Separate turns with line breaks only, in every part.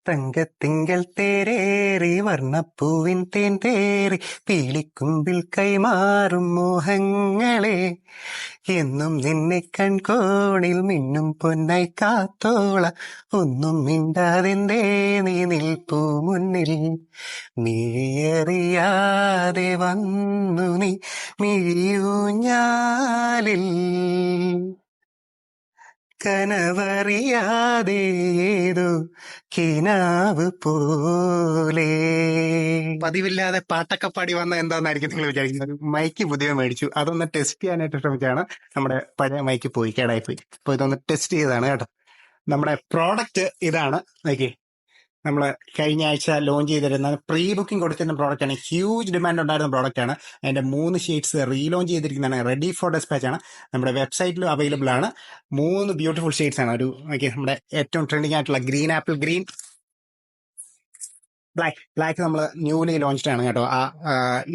തങ്കത്തിങ്കൾ തേരേറി വർണ്ണപ്പൂവിൻ തേൻ തേറി പീലിക്കുമ്പിൽ കൈമാറും മോഹങ്ങളെ എന്നും നിന്നെ കൺകോണിൽ മിന്നും പൊന്നായി കാത്തോള ഒന്നും മിണ്ടാതെന്തേ നീ നിൽപ്പൂ മുന്നിൽ മിഴിയറിയാതെ വന്നു നീ മിഴിയൂഞ്ഞാലിൽ കനവറിയാതെ ഏതോ കിനാവ് പോലെ. പതിവില്ലാതെ പാട്ടൊക്കെ പാടി വന്ന എന്താന്നായിരിക്കും നിങ്ങൾ വിചാരിക്കുന്നത്. മൈക്ക് പുതിയ മേടിച്ചു, അതൊന്ന് ടെസ്റ്റ് ചെയ്യാനായിട്ട് ശ്രമിച്ചാണ്. നമ്മുടെ പഴയ മൈക്ക് പോയി, കേടായി പോയി. അപ്പൊ ഇതൊന്ന് ടെസ്റ്റ് ചെയ്താണ് കേട്ടോ. നമ്മുടെ പ്രോഡക്റ്റ് ഇതാണ്. നോക്കി, നമ്മൾ കഴിഞ്ഞ ആഴ്ച ലോഞ്ച് ചെയ്തിരുന്ന പ്രീ ബുക്കിംഗ് കൊടുത്തിരുന്ന പ്രോഡക്റ്റ് ആണ്. ഹ്യൂജ് ഡിമാൻഡ് ഉണ്ടായിരുന്ന പ്രോഡക്റ്റ് ആണ്. അതിന്റെ 3 ഷെയ്ഡ്സ് റീലോഞ്ച് ചെയ്തിരിക്കുന്നതാണ്. റെഡി ഫോർ ഡെസ്പാച്ച് ആണ്. നമ്മുടെ വെബ്സൈറ്റിലും അവൈലബിൾ ആണ്. 3 ബ്യൂട്ടിഫുൾ ഷെയ്ഡ്സ് ആണ്. ഓക്കെ, നമ്മുടെ ഏറ്റവും ട്രെൻഡിങ് ആയിട്ടുള്ള ഗ്രീൻ ആപ്പിൾ ഗ്രീൻ, ബ്ലാക്ക് നമ്മൾ ന്യൂലി ലോഞ്ച്ഡ് ആണ് കേട്ടോ.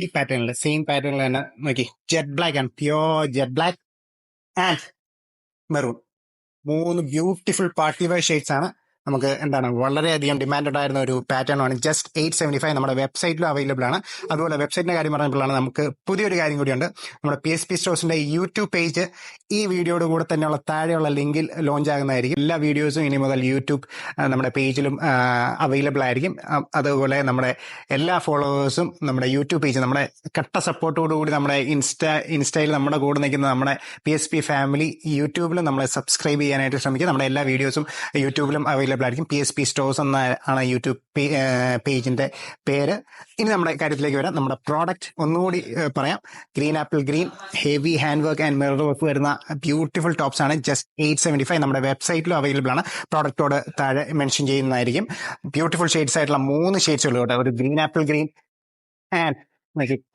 ഈ പാറ്റേണിൽ, സെയിം പാറ്റേണിൽ തന്നെ നോക്കി, ജെറ്റ് ബ്ലാക്ക് ആണ്, pure jet black and maroon. 3 beautiful party wear shades ആണ്. നമുക്ക് എന്താണ് വളരെയധികം ഡിമാൻഡ് ഉണ്ടായിരുന്ന ഒരു പാറ്റേൺ ആണ്. ജസ്റ്റ് 875 നമ്മുടെ വെബ്സൈറ്റിലും അവൈലബിൾ ആണ്. അതുപോലെ വെബ്സൈറ്റിന്റെ കാര്യം പറഞ്ഞപ്പോഴാണ് നമുക്ക് പുതിയൊരു കാര്യം കൂടിയുണ്ട്. നമ്മുടെ PSP സ്റ്റോഴ്സിന്റെ യൂട്യൂബ് പേജ് ഈ വീഡിയോയുടെ കൂടെ തന്നെയുള്ള താഴെയുള്ള ലിങ്കിൽ ലോഞ്ച് ആകുന്നതായിരിക്കും. എല്ലാ വീഡിയോസും ഇനി മുതൽ യൂട്യൂബ് നമ്മുടെ പേജിലും അവൈലബിൾ ആയിരിക്കും. അതുപോലെ നമ്മുടെ എല്ലാ ഫോളോവേഴ്സും നമ്മുടെ യൂട്യൂബ് പേജ്, നമ്മുടെ കട്ട സപ്പോർട്ടോടുകൂടി നമ്മുടെ ഇൻസ്റ്റയിൽ നമ്മുടെ കൂടെ നിൽക്കുന്ന നമ്മുടെ PSP ഫാമിലി യൂട്യൂബിലും നമ്മളെ സബ്സ്ക്രൈബ് ചെയ്യാനായിട്ട് ശ്രമിക്കുക. നമ്മുടെ എല്ലാ വീഡിയോസും യൂട്യൂബിലും അവൈലബിൾ ആയിരിക്കും. PSP സ്റ്റോഴ്സ് എന്നാണ് യൂട്യൂബ് പേജിന്റെ പേര്. ഇനി നമ്മുടെ കാര്യത്തിലേക്ക് വരാം. നമ്മുടെ പ്രോഡക്റ്റ് ഒന്നുകൂടി പറയാം. Green apple green, heavy hand work and mirror work വരുന്ന ബ്യൂട്ടിഫുൾ ടോപ്സ് ആണ്. ജസ്റ്റ് 875 നമ്മുടെ വെബ്സൈറ്റിലും അവൈലബിൾ ആണ്. പ്രോഡക്റ്റോട് താഴെ മെൻഷൻ ചെയ്യുന്നതായിരിക്കും. ബ്യൂട്ടിഫുൾ ഷെയ്ഡ്സ് ആയിട്ടുള്ള 3 ഷെയ്ഡ്സ് ഉള്ളൂ കേട്ടോ. ഒരു green apple green and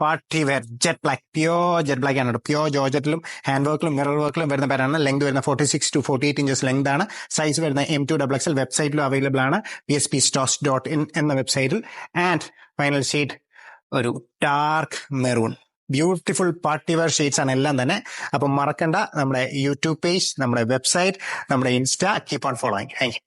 party wear jet black, pure jet black ആണ്. പ്യോർ ജോർജറ്റിലും ഹാൻഡ് വർക്കിലും മിറർ വർക്കിലും വരുന്ന പാറ്റേൺ. ലെങ്ത് വരുന്ന 46 to 48 ഇഞ്ചസ് ലെങ്ത് ആണ്. സൈസ് വരുന്ന M2XXL. വെബ്സൈറ്റിലും അവൈലബിൾ ആണ്, pspstores.in എന്ന വെബ്സൈറ്റിൽ. ആൻഡ് ഫൈനൽ ഷെയ്ഡ് ഒരു dark maroon. Beautiful party wear shades ആണ് എല്ലാം തന്നെ. അപ്പം മറക്കണ്ട, നമ്മുടെ യൂട്യൂബ് പേജ്, നമ്മുടെ വെബ്സൈറ്റ്, നമ്മുടെ Insta, keep on following. Thank U.